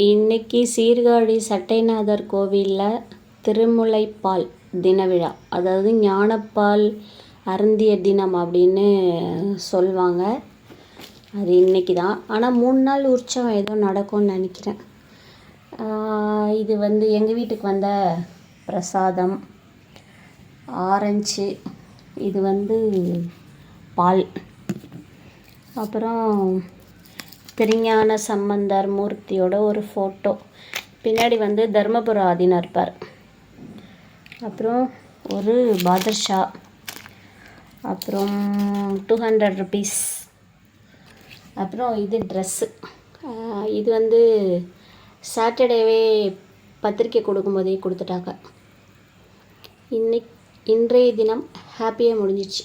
இன்னைக்கு சீர்காழி சட்டைநாதர் கோவிலில் திருமுலைப்பால் தின விழா, அதாவது ஞானப்பால் அருந்திய தினம் அப்படின்னு சொல்லுவாங்க. அது இன்றைக்கி தான். ஆனால் 3 நாள் உற்சவம் ஏதோ நடக்கும்னு நினைக்கிறேன். இது எங்கள் வீட்டுக்கு வந்த பிரசாதம் ஆரஞ்சு, இது பால், அப்புறம் திருஞான சம்பந்தர் மூர்த்தியோட ஒரு ஃபோட்டோ, பின்னாடி தர்மபுர ஆதீனர் இருப்பார், அப்புறம் ஒரு பாதுஷா, அப்புறம் 200 rupees, அப்புறம் இது ட்ரெஸ்ஸு. இது சாட்டர்டேவே பத்திரிக்கை கொடுக்கும்போதே கொடுத்துட்டாங்க. இன்றைய தினம் ஹாப்பியாக முடிஞ்சிச்சு.